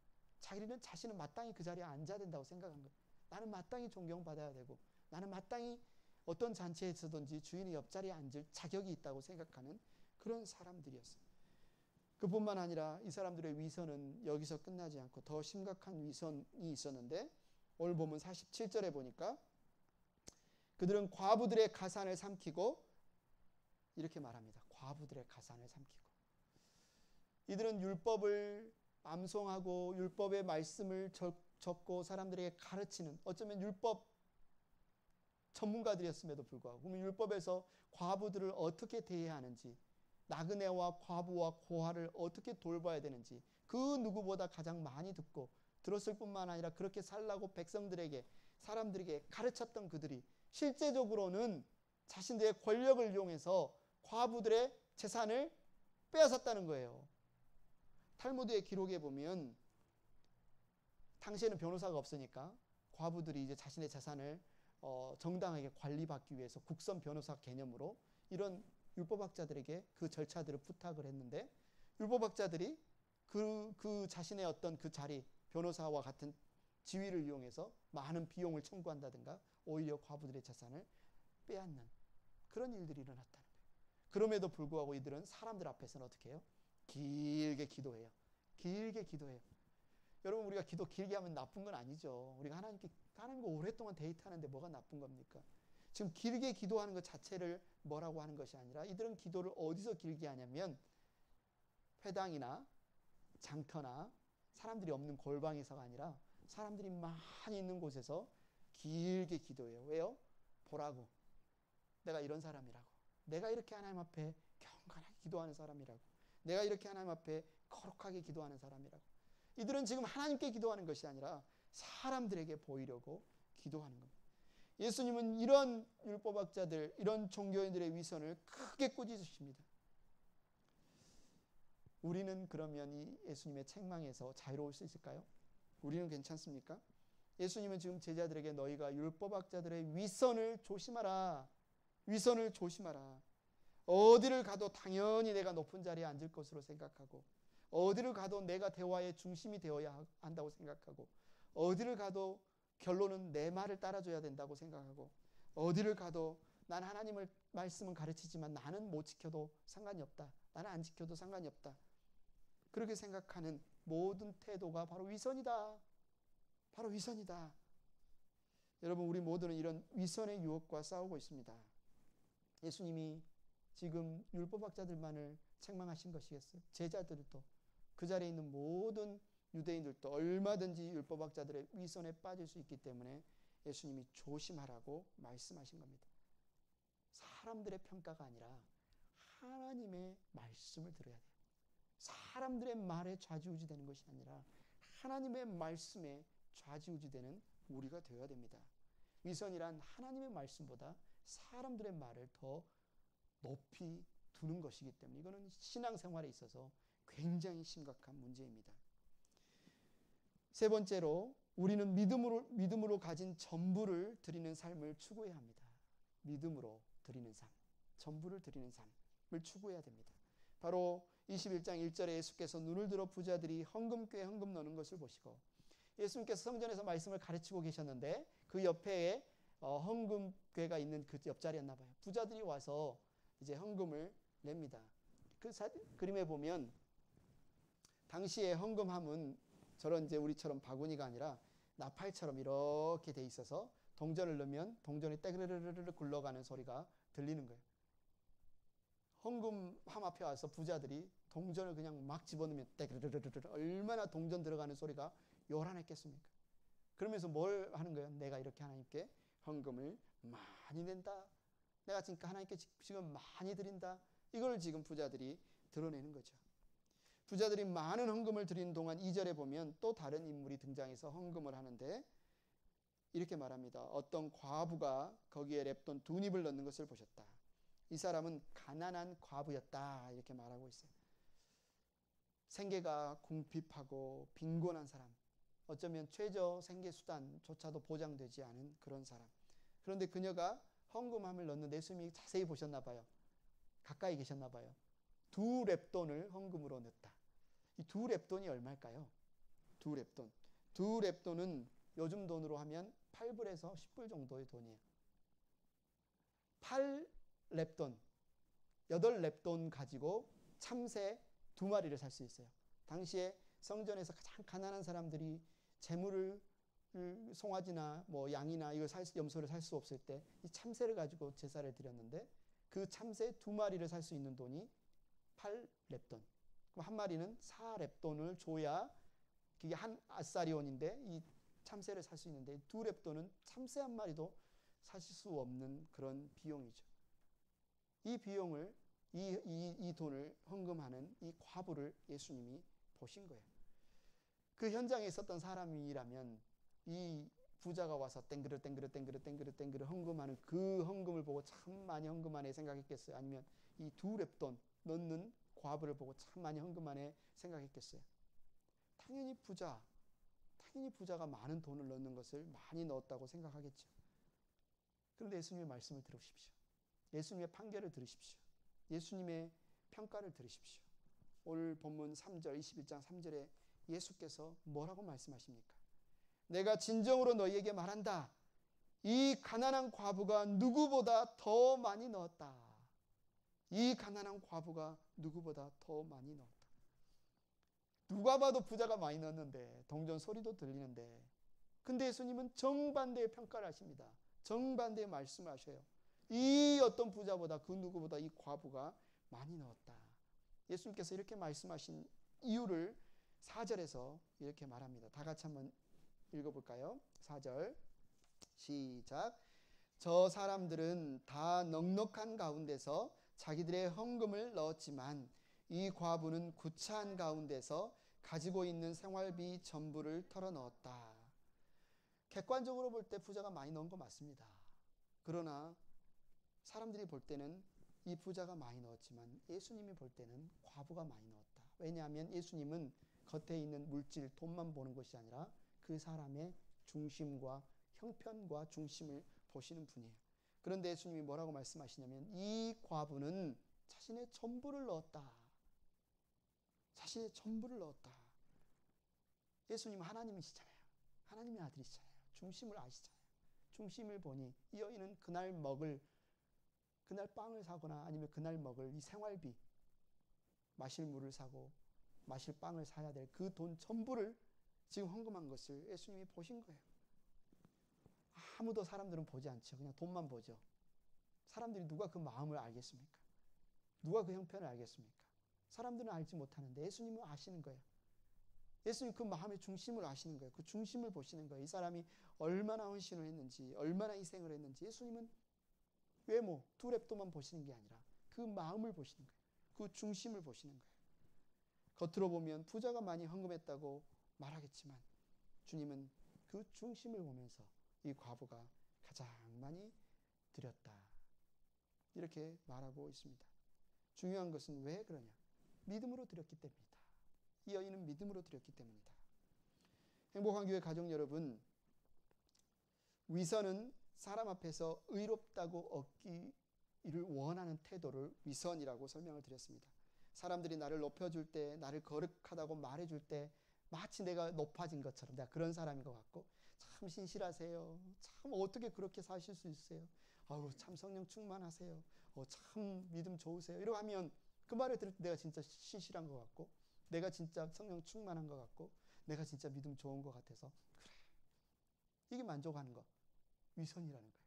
자신은 마땅히 그 자리에 앉아야 된다고 생각한 거예요. 나는 마땅히 존경받아야 되고, 나는 마땅히 어떤 잔치에 있어든지 주인의 옆자리에 앉을 자격이 있다고 생각하는 그런 사람들이었어요. 그뿐만 아니라 이 사람들의 위선은 여기서 끝나지 않고 더 심각한 위선이 있었는데, 오늘 보면 47절에 보니까 그들은 과부들의 가산을 삼키고, 이렇게 말합니다. 과부들의 가산을 삼키고. 이들은 율법을 암송하고 율법의 말씀을 적고 사람들에게 가르치는, 어쩌면 율법 전문가들이었음에도 불구하고, 그러면 율법에서 과부들을 어떻게 대해야 하는지, 나그네와 과부와 고아를 어떻게 돌봐야 되는지 그 누구보다 가장 많이 듣고 들었을 뿐만 아니라 그렇게 살라고 백성들에게, 사람들에게 가르쳤던 그들이 실제적으로는 자신들의 권력을 이용해서 과부들의 재산을 빼앗았다는 거예요. 탈무드의 기록에 보면 당시에는 변호사가 없으니까 과부들이 이제 자신의 재산을 정당하게 관리받기 위해서 국선 변호사 개념으로 이런 율법학자들에게 그 절차들을 부탁을 했는데, 율법학자들이 그 자신의 어떤 그 자리, 변호사와 같은 지위를 이용해서 많은 비용을 청구한다든가 오히려 과부들의 재산을 빼앗는 그런 일들이 일어났다는 거예요. 그럼에도 불구하고 이들은 사람들 앞에서는 어떻게 해요? 길게 기도해요. 길게 기도해요. 여러분, 우리가 기도 길게 하면 나쁜 건 아니죠. 우리가 하나님과 오랫동안 데이트하는데 뭐가 나쁜 겁니까? 지금 길게 기도하는 것 자체를 뭐라고 하는 것이 아니라 이들은 기도를 어디서 길게 하냐면 회당이나 장터나 사람들이 없는 골방에서가 아니라 사람들이 많이 있는 곳에서 길게 기도해요. 왜요? 보라고. 내가 이런 사람이라고. 내가 이렇게 하나님 앞에 경건하게 기도하는 사람이라고. 내가 이렇게 하나님 앞에 거룩하게 기도하는 사람이라고. 이들은 지금 하나님께 기도하는 것이 아니라 사람들에게 보이려고 기도하는 겁니다. 예수님은 이런 율법학자들, 이런 종교인들의 위선을 크게 꾸짖으십니다. 우리는 그러면 이 예수님의 책망에서 자유로울 수 있을까요? 우리는 괜찮습니까? 예수님은 지금 제자들에게 너희가 율법학자들의 위선을 조심하라. 위선을 조심하라. 어디를 가도 당연히 내가 높은 자리에 앉을 것으로 생각하고 어디를 가도 내가 대화의 중심이 되어야 한다고 생각하고 어디를 가도 결론은 내 말을 따라줘야 된다고 생각하고 어디를 가도 난 하나님의 말씀은 가르치지만 나는 못 지켜도 상관이 없다. 나는 안 지켜도 상관이 없다. 그렇게 생각하는 모든 태도가 바로 위선이다. 바로 위선이다. 여러분, 우리 모두는 이런 위선의 유혹과 싸우고 있습니다. 예수님이 지금 율법학자들만을 책망하신 것이겠어요? 제자들도 그 자리에 있는 모든 유대인들도 얼마든지 율법학자들의 위선에 빠질 수 있기 때문에 예수님이 조심하라고 말씀하신 겁니다. 사람들의 평가가 아니라 하나님의 말씀을 들어야 돼요. 사람들의 말에 좌지우지되는 것이 아니라 하나님의 말씀에 좌지우지되는 우리가 되어야 됩니다. 위선이란 하나님의 말씀보다 사람들의 말을 더 높이 두는 것이기 때문에 이거는 신앙생활에 있어서 굉장히 심각한 문제입니다. 세 번째로 우리는 믿음으로 가진 전부를 드리는 삶을 추구해야 합니다. 믿음으로 드리는 삶, 전부를 드리는 삶을 추구해야 됩니다. 바로 21장 1절에 예수께서 눈을 들어 부자들이 헌금궤에 헌금 넣는 것을 보시고 예수님께서 성전에서 말씀을 가르치고 계셨는데 그 옆에 헌금궤가 있는 그 옆자리였나 봐요. 부자들이 와서 이제 헌금을 냅니다. 그 그림에 보면 당시에 헌금함은 저런 이제 우리처럼 바구니가 아니라 나팔처럼 이렇게 돼 있어서 동전을 넣으면 동전이 떼그르르르 굴러가는 소리가 들리는 거예요. 헌금함 앞에 와서 부자들이 동전을 그냥 막 집어넣으면 떼그르르르 얼마나 동전 들어가는 소리가 요란했겠습니까? 그러면서 뭘 하는 거예요? 내가 이렇게 하나님께 헌금을 많이 낸다. 내가 지금 하나님께 지금 많이 드린다. 이걸 지금 부자들이 드러내는 거죠. 부자들이 많은 헌금을 드리는 동안 2절에 보면 또 다른 인물이 등장해서 헌금을 하는데 이렇게 말합니다. 어떤 과부가 거기에 랩돈 2닙을 넣는 것을 보셨다. 이 사람은 가난한 과부였다. 이렇게 말하고 있어요. 생계가 궁핍하고 빈곤한 사람. 어쩌면 최저 생계수단조차도 보장되지 않은 그런 사람. 그런데 그녀가 헌금함을 넣는데 예수님이 자세히 보셨나 봐요. 가까이 계셨나 봐요. 2랩돈을 헌금으로 넣었다. 이 2랩돈이 얼마일까요? 2랩돈. 2랩돈은 요즘 돈으로 하면 8불에서 10불 정도의 돈이에요. 8랩돈, 8랩돈 가지고 참새 2마리를 살 수 있어요. 당시에 성전에서 가장 가난한 사람들이 재물을 송아지나 뭐 양이나 이걸 염소를 살 수 없을 때 이 참새를 가지고 제사를 드렸는데 그 참새 2마리를 살 수 있는 돈이 8랩돈. 그럼 한 마리는 4랩돈을 줘야 그게 한 아사리온인데 이 참새를 살 수 있는데 2랩돈은 참새 한 마리도 사실 수 없는 그런 비용이죠. 이 비용을 이 돈을 헌금하는 이 과부를 예수님이 보신 거예요. 그 현장에 있었던 사람이라면 이 부자가 와서 땡그르 헌금하는 그 헌금을 보고 참 많이 헌금하네 생각했겠어요? 아니면 이 2랩돈 넣는 과부를 보고 참 많이 헌금하네 생각했겠어요? 당연히 부자가 많은 돈을 넣는 것을 많이 넣었다고 생각하겠죠. 그런데 예수님의 말씀을 들으십시오. 예수님의 판결을 들으십시오. 예수님의 평가를 들으십시오. 오늘 본문 3절 21장 3절에 예수께서 뭐라고 말씀하십니까? 내가 진정으로 너희에게 말한다. 이 가난한 과부가 누구보다 더 많이 넣었다. 이 가난한 과부가 누구보다 더 많이 넣었다. 누가 봐도 부자가 많이 넣었는데, 동전 소리도 들리는데, 근데 예수님은 정반대의 평가를 하십니다. 정반대의 말씀을 하셔요. 이 어떤 부자보다, 그 누구보다 이 과부가 많이 넣었다. 예수님께서 이렇게 말씀하신 이유를 4절에서 이렇게 말합니다. 다 같이 한번 읽어볼까요? 4절 시작. 저 사람들은 다 넉넉한 가운데서 자기들의 헌금을 넣었지만 이 과부는 구차한 가운데서 가지고 있는 생활비 전부를 털어넣었다. 객관적으로 볼 때 부자가 많이 넣은 거 맞습니다. 그러나 사람들이 볼 때는 이 부자가 많이 넣었지만 예수님이 볼 때는 과부가 많이 넣었다. 왜냐하면 예수님은 겉에 있는 물질, 돈만 보는 것이 아니라 그 사람의 중심과 형편과 중심을 보시는 분이에요. 그런데 예수님이 뭐라고 말씀하시냐면 이 과부는 자신의 전부를 넣었다. 자신의 전부를 넣었다. 예수님은 하나님이시잖아요. 하나님의 아들이시잖아요. 중심을 아시잖아요. 중심을 보니 이 여인은 그날 빵을 사거나 아니면 그날 먹을 이 생활비, 마실 물을 사고 마실 빵을 사야 될 그 돈 전부를 지금 헌금한 것을 예수님이 보신 거예요. 아무도 사람들은 보지 않죠. 그냥 돈만 보죠. 사람들이 누가 그 마음을 알겠습니까? 누가 그 형편을 알겠습니까? 사람들은 알지 못하는데 예수님은 아시는 거예요. 예수님 그 마음의 중심을 아시는 거예요. 그 중심을 보시는 거예요. 이 사람이 얼마나 헌신을 했는지, 얼마나 희생을 했는지 예수님은 외모, 두랩도만 보시는 게 아니라 그 마음을 보시는 거예요. 그 중심을 보시는 거예요. 겉으로 보면 부자가 많이 헌금했다고 말하겠지만 주님은 그 중심을 보면서 이 과부가 가장 많이 드렸다. 이렇게 말하고 있습니다. 중요한 것은 왜 그러냐? 믿음으로 드렸기 때문이다. 이 여인은 믿음으로 드렸기 때문이다. 행복한 교회 가족 여러분, 위선은 사람 앞에서 의롭다고 얻기를 원하는 태도를 위선이라고 설명을 드렸습니다. 사람들이 나를 높여줄 때, 나를 거룩하다고 말해줄 때 마치 내가 높아진 것처럼 내가 그런 사람인 것 같고, 참 신실하세요. 참 어떻게 그렇게 사실 수 있어요? 아우 참 성령 충만하세요. 참 믿음 좋으세요. 이러고 하면 그 말을 들을 때 내가 진짜 신실한 것 같고, 내가 진짜 성령 충만한 것 같고, 내가 진짜 믿음 좋은 것 같아서 그래. 이게 만족하는 거. 위선이라는 거예요.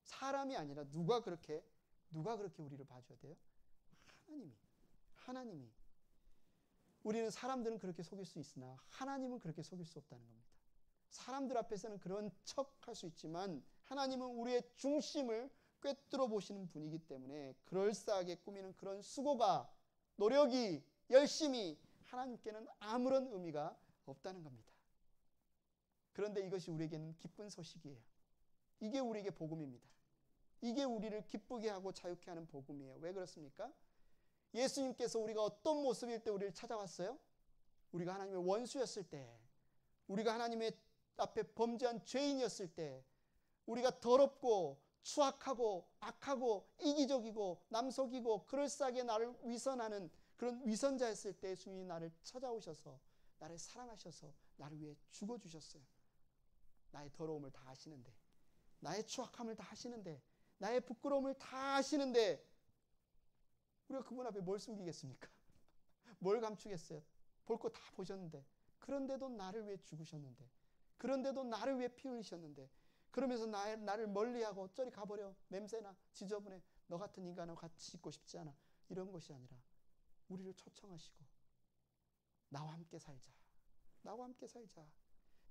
사람이 아니라 누가 그렇게 우리를 봐줘야 돼요? 하나님이. 우리는 사람들은 그렇게 속일 수 있으나 하나님은 그렇게 속일 수 없다는 겁니다. 사람들 앞에서는 그런 척 할 수 있지만 하나님은 우리의 중심을 꿰뚫어 보시는 분이기 때문에 그럴싸하게 꾸미는 그런 수고가, 노력이, 열심이 하나님께는 아무런 의미가 없다는 겁니다. 그런데 이것이 우리에게는 기쁜 소식이에요. 이게 우리에게 복음입니다. 이게 우리를 기쁘게 하고 자유케 하는 복음이에요. 왜 그렇습니까? 예수님께서 우리가 어떤 모습일 때 우리를 찾아왔어요? 우리가 하나님의 원수였을 때, 우리가 하나님의 앞에 범죄한 죄인이었을 때, 우리가 더럽고 추악하고 악하고 이기적이고 남속이고 그럴싸하게 나를 위선하는 그런 위선자였을 때 예수님이 나를 찾아오셔서 나를 사랑하셔서 나를 위해 죽어주셨어요. 나의 더러움을 다 아시는데, 나의 추악함을 다 아시는데, 나의 부끄러움을 다 아시는데 우리가 그분 앞에 뭘 숨기겠습니까? 뭘 감추겠어요? 볼 거 다 보셨는데, 그런데도 나를 위해 죽으셨는데, 그런데도 나를 위해 피 흘리셨는데, 그러면서 나를 멀리하고 저리 가버려, 냄새나, 지저분해, 너 같은 인간하고 같이 있고 싶지 않아, 이런 것이 아니라 우리를 초청하시고 나와 함께 살자, 나와 함께 살자.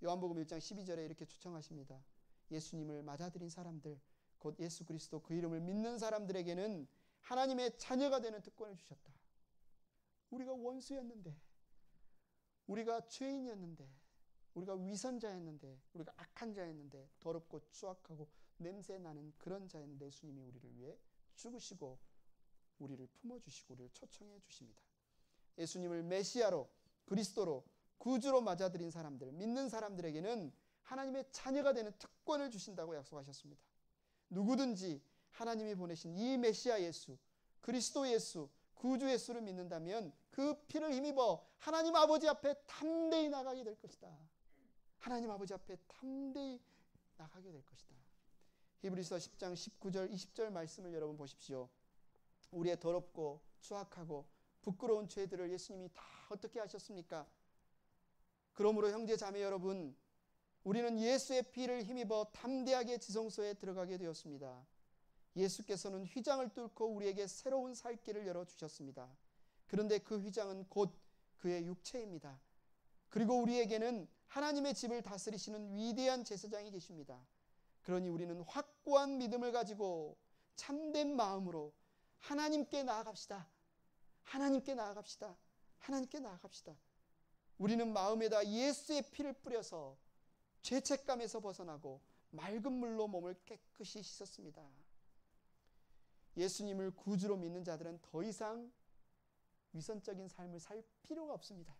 요한복음 1장 12절에 이렇게 초청하십니다. 예수님을 맞아들인 사람들, 곧 예수 그리스도 그 이름을 믿는 사람들에게는 하나님의 자녀가 되는 특권을 주셨다. 우리가 원수였는데, 우리가 죄인이었는데, 우리가 위선자였는데, 우리가 악한 자였는데, 더럽고 추악하고 냄새나는 그런 자였는데 예수님이 우리를 위해 죽으시고 우리를 품어주시고 우리를 초청해 주십니다. 예수님을 메시아로, 그리스도로, 구주로 맞아들인 사람들, 믿는 사람들에게는 하나님의 자녀가 되는 특권을 주신다고 약속하셨습니다. 누구든지 하나님이 보내신 이 메시아 예수, 그리스도 예수, 구주 예수를 믿는다면 그 피를 힘입어 하나님 아버지 앞에 담대히 나가게 될 것이다. 하나님 아버지 앞에 담대히 나가게 될 것이다. 히브리서 10장 19절 20절 말씀을 여러분 보십시오. 우리의 더럽고 추악하고 부끄러운 죄들을 예수님이 다 어떻게 하셨습니까? 그러므로 형제 자매 여러분, 우리는 예수의 피를 힘입어 담대하게 지성소에 들어가게 되었습니다. 예수께서는 휘장을 뚫고 우리에게 새로운 살 길을 열어주셨습니다. 그런데 그 휘장은 곧 그의 육체입니다. 그리고 우리에게는 하나님의 집을 다스리시는 위대한 제사장이 계십니다. 그러니 우리는 확고한 믿음을 가지고 참된 마음으로 하나님께 나아갑시다. 하나님께 나아갑시다. 하나님께 나아갑시다. 우리는 마음에다 예수의 피를 뿌려서 죄책감에서 벗어나고 맑은 물로 몸을 깨끗이 씻었습니다. 예수님을 구주로 믿는 자들은 더 이상 위선적인 삶을 살 필요가 없습니다.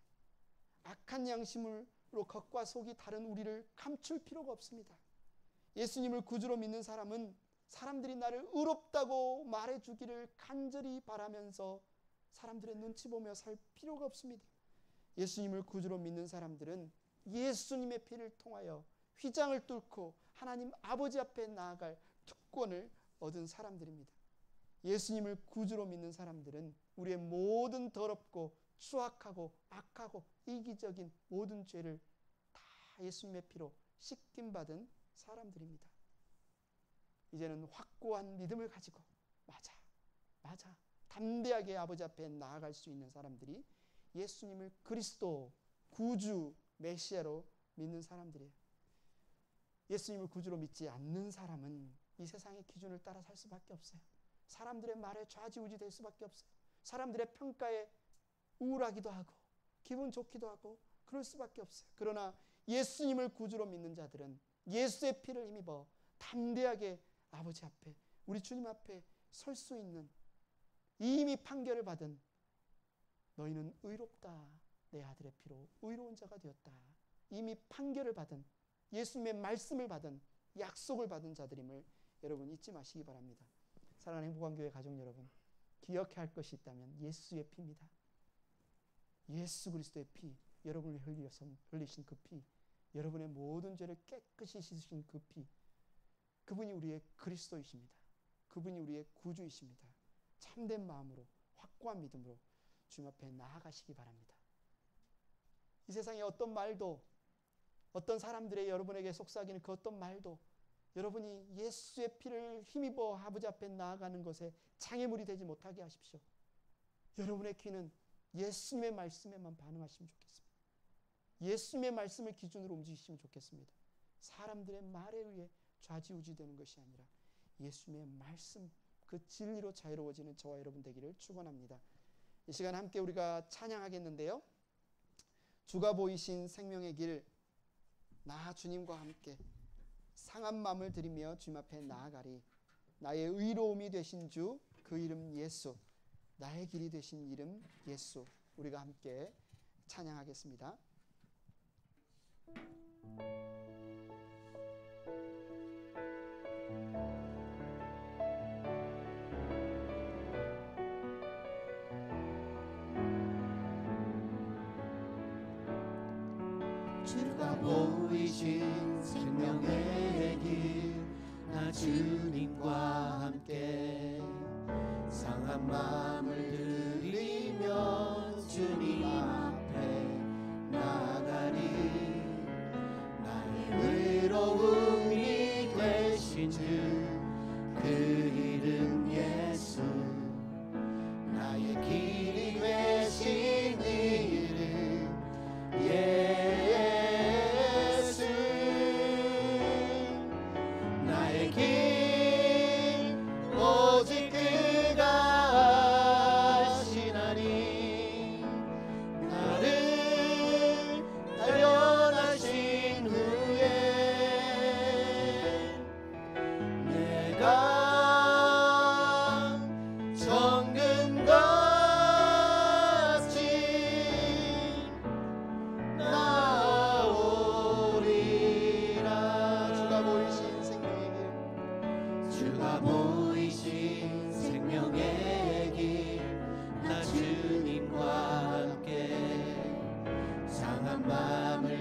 악한 양심으로 겉과 속이 다른 우리를 감출 필요가 없습니다. 예수님을 구주로 믿는 사람은 사람들이 나를 의롭다고 말해주기를 간절히 바라면서 사람들의 눈치 보며 살 필요가 없습니다. 예수님을 구주로 믿는 사람들은 예수님의 피를 통하여 휘장을 뚫고 하나님 아버지 앞에 나아갈 특권을 얻은 사람들입니다. 예수님을 구주로 믿는 사람들은 우리의 모든 더럽고 추악하고 악하고 이기적인 모든 죄를 다 예수님의 피로 씻김받은 사람들입니다. 이제는 확고한 믿음을 가지고 맞아 담대하게 아버지 앞에 나아갈 수 있는 사람들이 예수님을 그리스도 구주 메시아로 믿는 사람들이에요. 예수님을 구주로 믿지 않는 사람은 이 세상의 기준을 따라 살 수밖에 없어요. 사람들의 말에 좌지우지 될 수밖에 없어요. 사람들의 평가에 우울하기도 하고 기분 좋기도 하고 그럴 수밖에 없어요. 그러나 예수님을 구주로 믿는 자들은 예수의 피를 힘입어 담대하게 아버지 앞에, 우리 주님 앞에 설 수 있는, 이미 판결을 받은 너희는 의롭다, 내 아들의 피로 의로운 자가 되었다, 이미 판결을 받은, 예수님의 말씀을 받은, 약속을 받은 자들임을 여러분 잊지 마시기 바랍니다. 사랑하는 행복한교회 가족 여러분, 기억해야 할 것이 있다면 예수의 피입니다. 예수 그리스도의 피, 여러분을 흘리신 그 피, 여러분의 모든 죄를 깨끗이 씻으신 그 피, 그분이 우리의 그리스도이십니다. 그분이 우리의 구주이십니다. 참된 마음으로, 확고한 믿음으로 주님 앞에 나아가시기 바랍니다. 이 세상의 어떤 말도, 어떤 사람들의 여러분에게 속삭이는 그 어떤 말도 여러분이 예수의 피를 힘입어 아버지 앞에 나아가는 것에 장애물이 되지 못하게 하십시오. 여러분의 귀는 예수님의 말씀에만 반응하시면 좋겠습니다. 예수님의 말씀을 기준으로 움직이시면 좋겠습니다. 사람들의 말에 의해 좌지우지되는 것이 아니라 예수님의 말씀, 그 진리로 자유로워지는 저와 여러분 되기를 축원합니다. 이 시간 함께 우리가 찬양하겠는데요, 주가 보이신 생명의 길, 나 주님과 함께 상한 마음을 드리며 주님 앞에 나아가리. 나의 의로움이 되신 주, 그 이름 예수, 나의 길이 되신 이름 예수. 우리가 함께 찬양하겠습니다. 주가 보이신 생명의 길, 나 주님과 함께 상한 마음을 들이며 주님 앞에 나가리. 나의 의로움이 되신 주, 그 이름 예수, 나의 길이 되신 이름 예수. 주가 보이신 생명의 길, 나 주님과 함께 상한 마음을